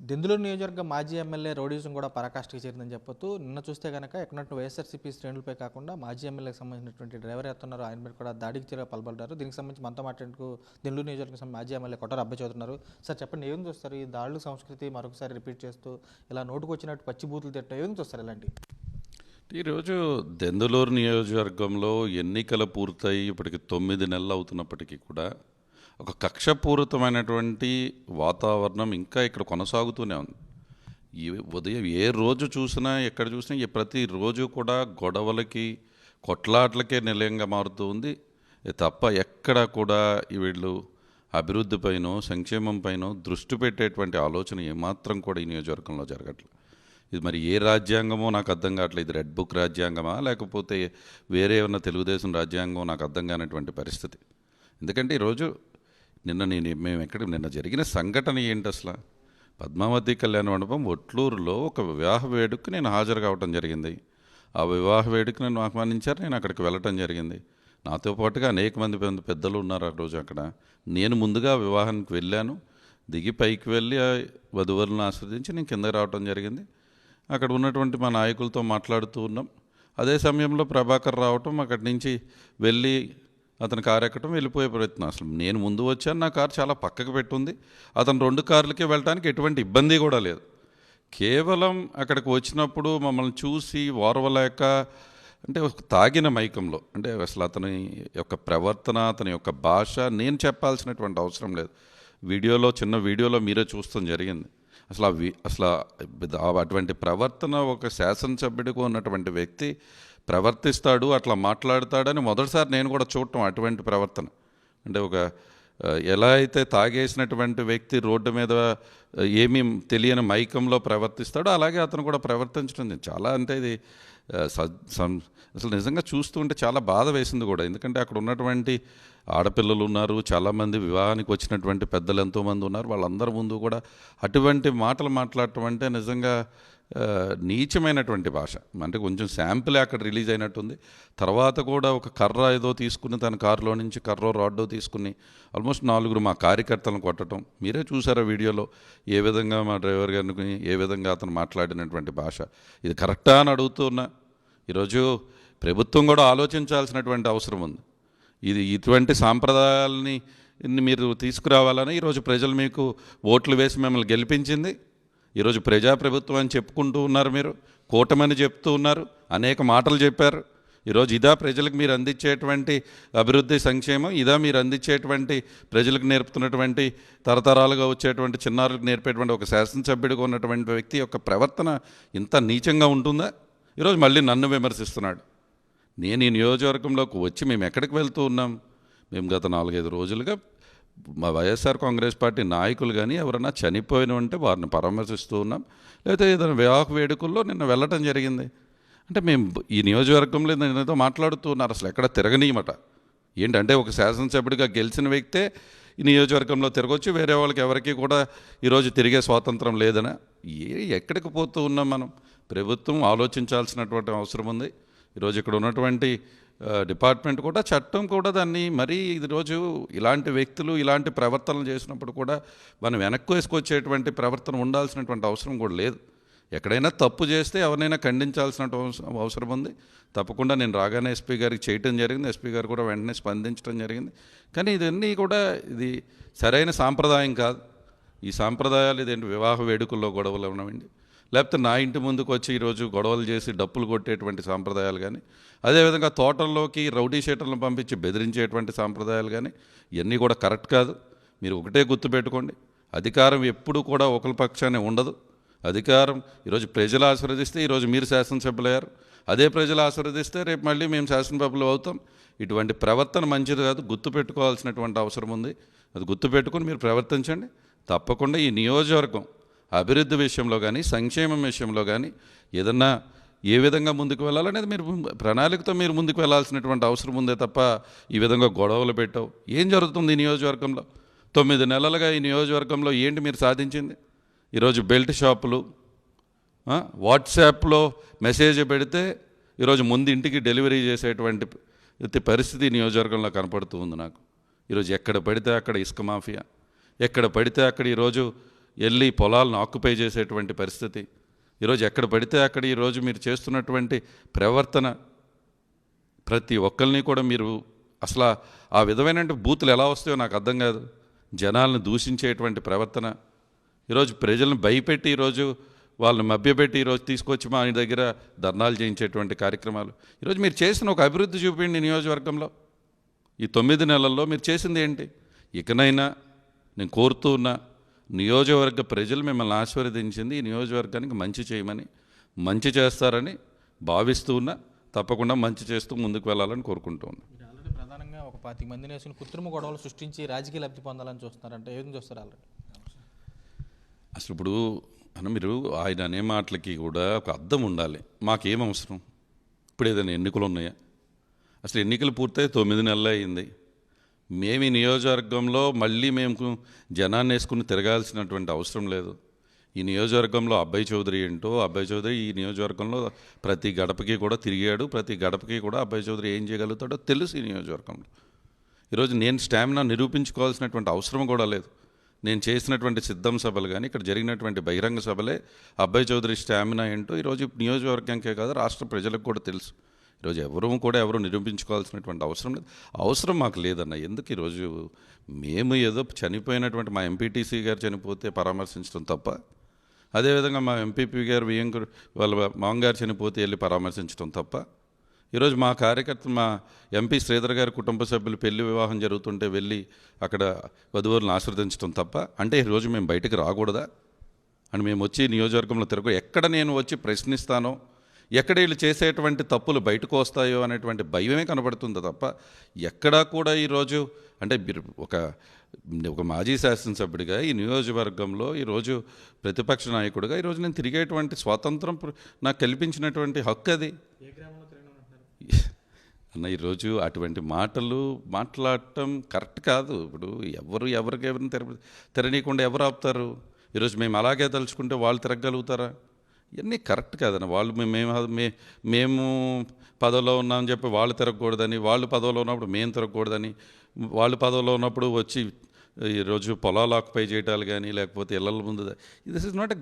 దెందులూరు నియోజకవర్గం మాజీ MLA rowdyism కూడా పరాకాష్ఠకి చేరిందని చెప్పొచ్చు. నిన్న చూస్తే కనుక ఎక్కడున్నట్టు వైఎస్ఆర్సీపీ శ్రేణులపై కాకుండా మాజీ ఎమ్మెల్యేకి సంబంధించినటువంటి డ్రైవర్ ఎత్తున్నారు, ఆయన మీద కూడా దాడికి చర్య పాల్పడ్డారు. దీనికి సంబంధించి మనతో మాట్లాడేందుకు దెందులూరు నియోజకవర్గం మాజీ ఎమ్మెల్యే కొట్టారు అబ్బాయి చదువుతున్నారు. సార్ చెప్పండి, ఏం చూస్తారు ఈ దాడుల సంస్కృతి మరొకసారి రిపీట్ చేస్తూ ఇలా నోటుకు వచ్చినట్టు పచ్చి బూతులు తిట్టడం ఏం చూస్తారు ఇలాంటి? ఈరోజు దెందులూరు నియోజకవర్గంలో ఎన్నికలు పూర్తయి ఇప్పటికి 9 నెలలు అవుతున్నప్పటికీ కూడా ఒక కక్షపూరితమైనటువంటి వాతావరణం ఇంకా ఇక్కడ కొనసాగుతూనే ఉంది. ఈ ఉదయం ఏ రోజు చూసినా ఎక్కడ చూసినా ఈ ప్రతిరోజు కూడా గొడవలకి కొట్లాట్లకే నిలయంగా మారుతూ ఉంది తప్ప ఎక్కడ కూడా వీళ్ళు అభివృద్ధి పైన సంక్షేమం పైన దృష్టి పెట్టేటువంటి ఆలోచన ఏమాత్రం కూడా ఈ నియోజకవర్గంలో జరగట్లేదు. ఇది మరి ఏ రాజ్యాంగమో నాకు అర్థం కావట్లేదు. ఇది రెడ్ బుక్ రాజ్యాంగమా లేకపోతే వేరే ఉన్న తెలుగుదేశం రాజ్యాంగం నాకు అర్థం కానటువంటి పరిస్థితి. ఎందుకంటే ఈరోజు నిన్న జరిగిన సంఘటన ఏంటి అసలు? పద్మావతి కళ్యాణ మండపం ఒట్లూరులో ఒక వివాహ వేడుకకు నేను హాజరు కావటం జరిగింది. ఆ వివాహ వేడుక నన్ను ఆహ్వానించారు, నేను అక్కడికి వెళ్ళటం జరిగింది. నాతో పాటుగా అనేక మంది పెద్దలు ఉన్నారు ఆ రోజు అక్కడ. నేను ముందుగా వివాహానికి వెళ్ళాను, దిగి పైకి వెళ్ళి వధువులను ఆస్వాదించి నేను కిందకి రావటం జరిగింది. అక్కడ ఉన్నటువంటి మా నాయకులతో మాట్లాడుతూ ఉన్నాం. అదే సమయంలో ప్రభాకర్ రావటం, అక్కడి నుంచి వెళ్ళి అతని కారు ఎక్కడం, వెళ్ళిపోయే ప్రయత్నం. అసలు నేను ముందు వచ్చాను, నా కారు చాలా పక్కకు పెట్టుంది. అతను 2 కార్లకే వెళ్ళడానికి ఎటువంటి ఇబ్బంది కూడా లేదు. కేవలం అక్కడికి వచ్చినప్పుడు మమ్మల్ని చూసి ఓర్వలేక, అంటే తాగిన మైకంలో, అంటే అసలు అతని యొక్క ప్రవర్తన, అతని యొక్క భాష నేను చెప్పాల్సినటువంటి అవసరం లేదు. చిన్న వీడియోలో మీరే చూస్తాం జరిగింది. అసలు అటువంటి ప్రవర్తన ఒక శాసనసభ్యుడిగా ఉన్నటువంటి వ్యక్తి ప్రవర్తిస్తాడు, అట్లా మాట్లాడతాడని మొదటిసారి నేను కూడా చూడటం. అటువంటి ప్రవర్తన అంటే ఎలా అయితే తాగేసినటువంటి వ్యక్తి రోడ్డు మీద ఏమీ తెలియని మైకంలో ప్రవర్తిస్తాడో అలాగే అతను కూడా ప్రవర్తించడం చాలా, అంటే ఇది అసలు నిజంగా చూస్తూ ఉంటే చాలా బాధ వేసింది కూడా. ఎందుకంటే అక్కడ ఉన్నటువంటి ఆడపిల్లలు ఉన్నారు, చాలామంది వివాహానికి వచ్చినటువంటి పెద్దలు ఎంతోమంది ఉన్నారు. వాళ్ళందరి ముందు కూడా అటువంటి మాటలు మాట్లాడటం అంటే నిజంగా నీచమైనటువంటి భాష. అంటే కొంచెం శాంపులే అక్కడ రిలీజ్ అయినట్టుంది. తర్వాత కూడా ఒక కర్ర ఏదో తీసుకుని తన కారులో నుంచి రాడ్డో తీసుకుని ఆల్మోస్ట్ 4 మా కార్యకర్తలను కొట్టడం మీరే చూసారా వీడియోలో. ఏ విధంగా మా డ్రైవర్ గారిని ఏ విధంగా అతను మాట్లాడినటువంటి భాష, ఇది కరెక్టా అని అడుగుతున్నా. ఈరోజు ప్రభుత్వం కూడా ఆలోచించాల్సినటువంటి అవసరం ఉంది. ఇటువంటి సాంప్రదాయాలని మీరు తీసుకురావాలని ఈరోజు ప్రజలు మీకు ఓట్లు వేసి మిమ్మల్ని గెలిపించింది. ఈరోజు ప్రజాప్రభుత్వం అని చెప్పుకుంటూ ఉన్నారు, మీరు కూటమని చెప్తూ ఉన్నారు, అనేక మాటలు చెప్పారు. ఈరోజు ఇదా ప్రజలకు మీరు అందించేటువంటి అభివృద్ధి సంక్షేమం, ఇదా మీరు అందించేటువంటి ప్రజలకు నేర్పుతున్నటువంటి తరతరాలుగా వచ్చేటువంటి చిన్నారులకు నేర్పేటువంటి ఒక శాసనసభ్యుడిగా ఉన్నటువంటి వ్యక్తి యొక్క ప్రవర్తన ఇంత నీచంగా ఉంటుందా? ఈరోజు మళ్ళీ నన్ను విమర్శిస్తున్నాడు. నేను ఈ నియోజకవర్గంలోకి వచ్చి మేము ఎక్కడికి వెళ్తూ ఉన్నాం? మేము గత 4-5 రోజులుగా మా వైఎస్ఆర్ కాంగ్రెస్ పార్టీ నాయకులు కానీ ఎవరైనా చనిపోయిన ఉంటే వారిని పరామర్శిస్తూ ఉన్నాం. లేకపోతే ఏదైనా వివాహ వేడుకల్లో నిన్న వెళ్ళటం జరిగింది. అంటే మేము ఈ నియోజకవర్గంలో నిన్నతో మాట్లాడుతూ ఉన్నారు, అసలు ఎక్కడ తిరగనీయమట. ఏంటంటే ఒక శాసనసభ్యుడిగా గెలిచిన వ్యక్తే ఈ నియోజకవర్గంలో తిరగొచ్చు, వేరే వాళ్ళకి ఎవరికి కూడా ఈరోజు తిరిగే స్వాతంత్రం లేదనా? ఎక్కడికి పోతూ ఉన్నాం మనం? ప్రభుత్వం ఆలోచించాల్సినటువంటి అవసరం ఉంది. ఈరోజు ఇక్కడ ఉన్నటువంటి డిపార్ట్మెంట్ కూడా, చట్టం కూడా దాన్ని మరీ ఈరోజు ఇలాంటి వ్యక్తులు ఇలాంటి ప్రవర్తనలు చేసినప్పుడు కూడా మనం వెనక్కి వేసుకొచ్చేటువంటి ప్రవర్తన ఉండాల్సినటువంటి అవసరం కూడా లేదు. ఎక్కడైనా తప్పు చేస్తే ఎవరినైనా ఖండించాల్సిన అవసరం ఉంది. తప్పకుండా నేను రాగానే ఎస్పీ గారికి చేయటం జరిగింది. ఎస్పీ గారు కూడా వెంటనే స్పందించడం జరిగింది. కానీ ఇదన్నీ కూడా ఇది సరైన సాంప్రదాయం కాదు. ఈ సాంప్రదాయాలు ఇదేంటి వివాహ వేడుకల్లో గొడవలు ఉన్నాయండి, లేకపోతే నా ఇంటి ముందుకు వచ్చి ఈరోజు గొడవలు చేసి డప్పులు కొట్టేటువంటి సాంప్రదాయాలు కానీ, అదేవిధంగా తోటల్లోకి రౌడీ షీటర్లను పంపించి బెదిరించేటువంటి సాంప్రదాయాలు కానీ, ఇవన్నీ కూడా కరెక్ట్ కాదు. మీరు ఒకటే గుర్తుపెట్టుకోండి, అధికారం ఎప్పుడు కూడా ఒకరి పక్షానే ఉండదు. అధికారం ఈరోజు ప్రజలు ఆశీర్వదిస్తే ఈరోజు మీరు శాసనసభ్యులయ్యారు, అదే ప్రజలు ఆశీర్వదిస్తే రేపు మళ్ళీ మేము శాసనసభ్యులు అవుతాం. ఇటువంటి ప్రవర్తన మంచిది కాదు, గుర్తుపెట్టుకోవాల్సినటువంటి అవసరం ఉంది. అది గుర్తుపెట్టుకుని మీరు ప్రవర్తించండి. తప్పకుండా ఈ నియోజకవర్గం అభివృద్ధి విషయంలో కానీ సంక్షేమం విషయంలో కానీ ఏదన్నా ఏ విధంగా ముందుకు వెళ్ళాలనేది మీరు ప్రణాళికతో మీరు ముందుకు వెళ్ళాల్సినటువంటి అవసరం ఉందే తప్ప ఈ విధంగా గొడవలు పెట్టావు. ఏం జరుగుతుంది ఈ నియోజకవర్గంలో? 9 నెలలుగా ఈ నియోజకవర్గంలో ఏంటి మీరు సాధించింది? ఈరోజు బెల్ట్ షాపులు, వాట్సాప్లో మెసేజ్ పెడితే ఈరోజు ముందు ఇంటికి డెలివరీ చేసేటువంటి పరిస్థితి నియోజకవర్గంలో కనపడుతూ ఉంది నాకు. ఈరోజు ఎక్కడ పడితే అక్కడ ఇసుక మాఫియా, ఎక్కడ పడితే అక్కడ ఈరోజు వెళ్ళి పొలాలను ఆక్యుపై చేసేటువంటి పరిస్థితి, ఈరోజు ఎక్కడ పడితే అక్కడ ఈరోజు మీరు చేస్తున్నటువంటి ప్రవర్తన, ప్రతి ఒక్కరిని కూడా మీరు అసలు ఆ విధమైన బూతులు ఎలా వస్తాయో నాకు అర్థం కాదు. జనాలను దూషించేటువంటి ప్రవర్తన, ఈరోజు ప్రజలను భయపెట్టి ఈరోజు వాళ్ళని మభ్యపెట్టి ఈరోజు తీసుకొచ్చి మా దగ్గర ధర్నాలు చేయించేటువంటి కార్యక్రమాలు. ఈరోజు మీరు చేసిన ఒక అభివృద్ధి చూపించండి నియోజకవర్గంలో. ఈ 9 నెలల్లో మీరు చేసింది ఏంటి? ఇకనైనా నేను కోరుతూ ఉన్న నియోజకవర్గ ప్రజలు మిమ్మల్ని ఆశీర్వదించింది ఈ నియోజకవర్గానికి మంచి చేయమని, మంచి చేస్తారని భావిస్తూ ఉన్నా. తప్పకుండా మంచి చేస్తూ ముందుకు వెళ్ళాలని కోరుకుంటూ ఉన్నా. మీరు ఆల్రెడీ ప్రధానంగా ఒక 25 మందిని వేసుకుని కృత్రిమ గొడవలు సృష్టించి రాజకీయ లబ్ధి పొందాలని చూస్తున్నారంటే ఏం చూస్తారు ఆల్రెడీ? అసలు ఇప్పుడు మీరు ఆయన అనే మాటలకి కూడా ఒక అర్థం ఉండాలి. మాకేం అవసరం? ఇప్పుడు ఏదైనా ఎన్నికలు ఉన్నాయా? అసలు ఎన్నికలు పూర్తయి 9 నెలలు అయింది. మేము ఈ నియోజకవర్గంలో మళ్ళీ మేము జనాన్ని వేసుకుని తిరగాల్సినటువంటి అవసరం లేదు. ఈ నియోజకవర్గంలో అబ్బాయి చౌదరి ఏంటో, అబ్బాయి చౌదరి ఈ నియోజకవర్గంలో ప్రతి గడపకి కూడా తిరిగాడు. ప్రతి గడపకి కూడా అబ్బాయి చౌదరి ఏం చేయగలుగుతాడో తెలుసు ఈ నియోజకవర్గంలో. ఈరోజు నేను స్టామినా నిరూపించుకోవాల్సినటువంటి అవసరం కూడా లేదు. నేను చేసినటువంటి సిద్ధం సభలు కానీ ఇక్కడ జరిగినటువంటి బహిరంగ సభలే అబ్బాయి చౌదరి స్టామినా ఏంటో ఈరోజు నియోజకవర్గంకే కాదు రాష్ట్ర ప్రజలకు కూడా తెలుసు. ఈరోజు ఎవరు నిరూపించుకోవాల్సినటువంటి అవసరం లేదు. అవసరం మాకు లేదన్న. ఎందుకు ఈరోజు మేము ఏదో చనిపోయినటువంటి మా ఎంపీటీసీ గారు చనిపోతే పరామర్శించడం తప్ప, అదేవిధంగా మా ఎంపీపీ గారు వాళ్ళ మామగారు చనిపోతే వెళ్ళి పరామర్శించడం తప్ప, ఈరోజు మా కార్యకర్త మా ఎంపీ శ్రీధర్ గారి కుటుంబ సభ్యులు పెళ్లి వివాహం జరుగుతుంటే వెళ్ళి అక్కడ వధువులను ఆశీర్వదించడం తప్ప, అంటే ఈరోజు మేము బయటకు రాకూడదా అని మేము వచ్చి నియోజకవర్గంలో ఎక్కడ నేను వచ్చి ప్రశ్నిస్తానో, ఎక్కడ వీళ్ళు చేసేటువంటి తప్పులు బయటకు వస్తాయో అనేటువంటి భయమే కనబడుతుంది తప్ప ఎక్కడా కూడా ఈరోజు అంటే మీరు ఒక మాజీ శాసనసభ్యుడిగా ఈ నియోజకవర్గంలో ఈరోజు ప్రతిపక్ష నాయకుడిగా ఈరోజు నేను తిరిగేటువంటి స్వాతంత్రం నాకు కల్పించినటువంటి హక్కు అది అన్న. ఈరోజు అటువంటి మాటలు మాట్లాడటం కరెక్ట్ కాదు. ఇప్పుడు ఎవరిని తెరనీయకుండా ఎవరు ఆపుతారు? ఈరోజు మేము అలాగే తలుచుకుంటే వాళ్ళు తిరగలుగుతారా? ఇవన్నీ కరెక్ట్ కాదన్న. వాళ్ళు మేము పదవిలో ఉన్నామని చెప్పి వాళ్ళు తిరగకూడదని, వాళ్ళు పదవిలో ఉన్నప్పుడు మేము తిరగకూడదని, వాళ్ళు పదవిలో ఉన్నప్పుడు వచ్చి ఈరోజు పొలాలు ఆక్యుపై చేయటాలు కానీ లేకపోతే ఇళ్ళ ముందు, దిస్ ఇస్ నాట్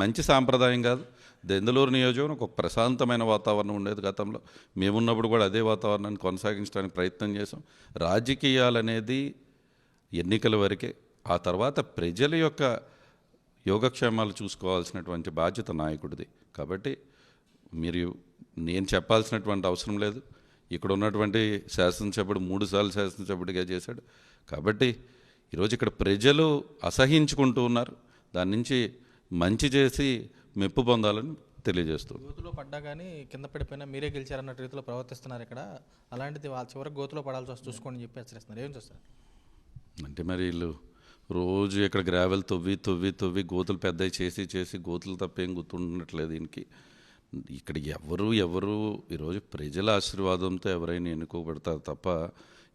మంచి సాంప్రదాయం కాదు. దెందులూరు నియోజకవర్గం ఒక ప్రశాంతమైన వాతావరణం ఉండేది గతంలో. మేమున్నప్పుడు కూడా అదే వాతావరణాన్ని కొనసాగించడానికి ప్రయత్నం చేసాం. రాజకీయాలు అనేది ఎన్నికల వరకే. ఆ తర్వాత ప్రజల యొక్క యోగక్షేమాలు చూసుకోవాల్సినటువంటి బాధ్యత నాయకుడిది. కాబట్టి నేను చెప్పాల్సినటువంటి అవసరం లేదు. ఇక్కడ ఉన్నటువంటి శాసనసభ్యుడు 3 సార్లు శాసనసభ్యుడిగా చేశాడు. కాబట్టి ఈరోజు ఇక్కడ ప్రజలు అసహించుకుంటూ ఉన్నారు. దాని నుంచి మంచి చేసి మెప్పు పొందాలని తెలియజేస్తూ. గోతులో పడ్డా కానీ కింద పడిపోయినా మీరే గెలిచారన్న రీతిలో ప్రవర్తిస్తున్నారు ఇక్కడ. అలాంటిది వాళ్ళ చివరికి గోతులో పడాల్సి వస్తే చూసుకోండి చెప్పి హెచ్చరిస్తున్నారు. ఏం చూస్తారు అంటే మరి వీళ్ళు రోజు ఇక్కడ గ్రావెల్ తవ్వి గోతులు పెద్దవి చేసి గోతులు తప్పేం గుర్తుండట్లేదు దీనికి. ఇక్కడ ఎవరు ఈరోజు ప్రజల ఆశీర్వాదంతో ఎవరైనా ఎన్నుకోబడతారు తప్ప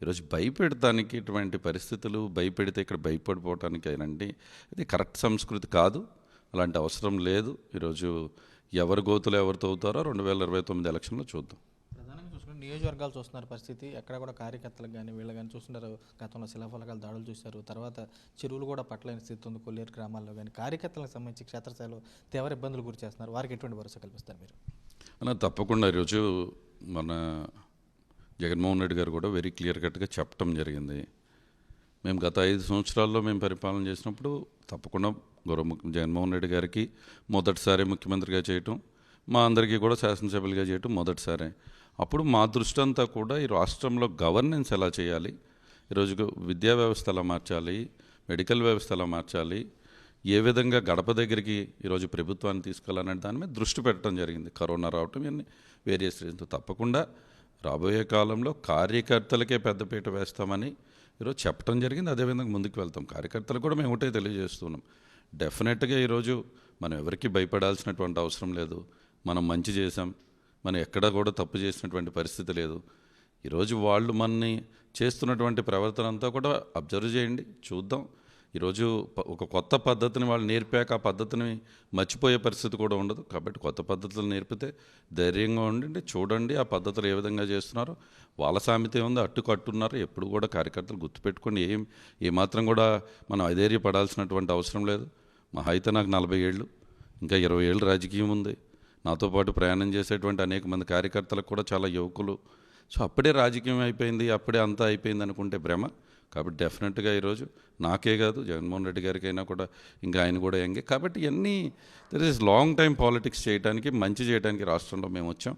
ఈరోజు భయపెడటానికి ఇటువంటి పరిస్థితులు, భయపెడితే ఇక్కడ భయపడిపోవటానికి అయినండి ఇది కరెక్ట్ సంస్కృతి కాదు. అలాంటి అవసరం లేదు. ఈరోజు ఎవరు గోతులు ఎవరు తవ్వుతారో 2029 ఎలక్షన్లో చూద్దాం. ప్రధానంగా చూసుకుంటే నియోజకవర్గాలు చూస్తున్నారు పరిస్థితి. ఎక్కడ కూడా కార్యకర్తలకు కానీ వీళ్ళు కానీ చూస్తున్నారు. గతంలో శిలాఫలకాలు దాడులు చూశారు. తర్వాత చెరువులు కూడా పట్టలేని స్థితి ఉంది కొల్లేరు గ్రామాల్లో. కానీ కార్యకర్తలకు సంబంధించి క్షేత్రస్థాయిలో తీవ్ర ఇబ్బందులు గురి చేస్తున్నారు. వారికి ఎటువంటి భరోసా కల్పిస్తారు మీరు? అన్న తప్పకుండా ఈరోజు మన జగన్మోహన్ రెడ్డి గారు కూడా వెరీ క్లియర్ కట్గా చెప్పడం జరిగింది. మేము గత 5 సంవత్సరాల్లో మేము పరిపాలన చేసినప్పుడు తప్పకుండా జగన్మోహన్ రెడ్డి గారికి మొదటిసారి ముఖ్యమంత్రిగా చేయటం, మా అందరికీ కూడా శాసనసభ్యులుగా చేయటం మొదటిసారి. అప్పుడు మా దృష్టి అంతా కూడా ఈ రాష్ట్రంలో గవర్నెన్స్ ఎలా చేయాలి, ఈరోజు విద్యా వ్యవస్థ ఎలా మార్చాలి, మెడికల్ వ్యవస్థ ఎలా మార్చాలి, ఏ విధంగా గడప దగ్గరికి ఈరోజు ప్రభుత్వాన్ని తీసుకెళ్ళాలనే దాని మీద దృష్టి పెట్టడం జరిగింది. కరోనా రావటం ఇవన్నీ వేరియస్ రీజన్స్. తప్పకుండా రాబోయే కాలంలో కార్యకర్తలకే పెద్దపీట వేస్తామని ఈరోజు చెప్పడం జరిగింది. అదేవిధంగా ముందుకు వెళ్తాం. కార్యకర్తలు కూడా మేము ఒకటే తెలియజేస్తున్నాం. డెఫినెట్గా ఈరోజు మనం ఎవరికి భయపడాల్సినటువంటి అవసరం లేదు. మనం మంచి చేసాం. మనం ఎక్కడ కూడా తప్పు చేసినటువంటి పరిస్థితి లేదు. ఈరోజు వాళ్ళు మనని చేస్తున్నటువంటి ప్రవర్తన అంతా కూడా అబ్జర్వ్ చేయండి, చూద్దాం. ఈరోజు ఒక కొత్త పద్ధతిని వాళ్ళు నేర్పాక ఆ పద్ధతిని మర్చిపోయే పరిస్థితి కూడా ఉండదు. కాబట్టి కొత్త పద్ధతులు నేర్పితే ధైర్యంగా ఉండండి, చూడండి ఆ పద్ధతులు ఏ విధంగా చేస్తున్నారో. వాళ్ళ సామెత ఏముందో అట్టుకట్టున్నారు. ఎప్పుడు కూడా కార్యకర్తలు గుర్తుపెట్టుకోండి, ఏమాత్రం కూడా మనం అధైర్యపడాల్సినటువంటి అవసరం లేదు. మహా అయితే నాకు 40 ఏళ్ళు, ఇంకా 20 ఏళ్ళు రాజకీయం ఉంది. నాతో పాటు ప్రయాణం చేసేటువంటి అనేక మంది కార్యకర్తలకు కూడా చాలా యువకులు. సో అప్పుడే రాజకీయం అయిపోయింది, అప్పుడే అంతా అయిపోయింది అనుకుంటే భ్రమ. కాబట్టి డెఫినెట్గా ఈరోజు నాకే కాదు, జగన్మోహన్ రెడ్డి గారికైనా కూడా, ఇంకా ఆయన కూడా యంగే. కాబట్టి ఇవన్నీ there is long time politics చేయడానికి, మంచి చేయడానికి రాష్ట్రంలో మేము వచ్చాం.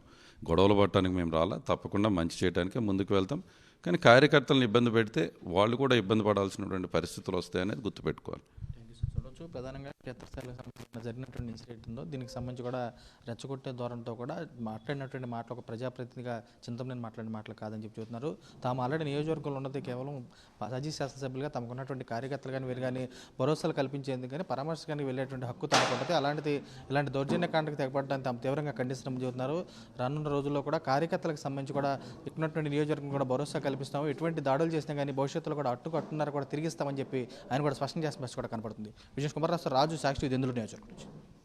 గొడవలు పడటానికి మేము రాలా. తప్పకుండా మంచి చేయడానికే ముందుకు వెళ్తాం. కానీ కార్యకర్తలను ఇబ్బంది పెడితే వాళ్ళు కూడా ఇబ్బంది పడాల్సినటువంటి పరిస్థితులు వస్తాయనేది గుర్తుపెట్టుకోవాలి. చూడవచ్చు ప్రధానంగా క్షేత్రస్థాయిలో సంబంధించిన జరిగినటువంటి ఇన్సిడెంట్ ఉందో దీనికి సంబంధించి కూడా రెచ్చగొట్టే ధోరణితో కూడా మాట్లాడినటువంటి మాటలు ఒక ప్రజాప్రతినిధిగా చింతమనేని మాట్లాడిన మాటలు కాదని చెప్పి చెబుతున్నారు. తాము ఆల్రెడీ నియోజకవర్గంలో ఉన్నది కేవలం మాజీ శాసనసభ్యులుగా తమకు ఉన్నటువంటి కార్యకర్తలు కానీ వీరు కానీ భరోసాలు కల్పించేందుకు కానీ పరామర్శకానికి వెళ్ళేటువంటి హక్కు తమకు ఉంటుంది. అలాంటిది ఇలాంటి దౌర్జన్యకాండకు తెగబడడానికి తాము తీవ్రంగా ఖండిస్తున్నామని చెబుతున్నారు. రానున్న రోజుల్లో కూడా కార్యకర్తలకు సంబంధించి కూడా ఉన్నటువంటి నియోజకవర్గం కూడా భరోసా కల్పిస్తాము. ఎటువంటి దాడులు చేసినా కానీ భవిష్యత్తులో కూడా అట్టున్నర కూడా తిరిగిస్తామని చెప్పి ఆయన కూడా స్పష్టం చేసిన పరిస్థితి కూడా కనపడుతుంది. విజయ్ కుమార్ రాజు, సాక్షి, దెందులూరు నియోజకవర్గం.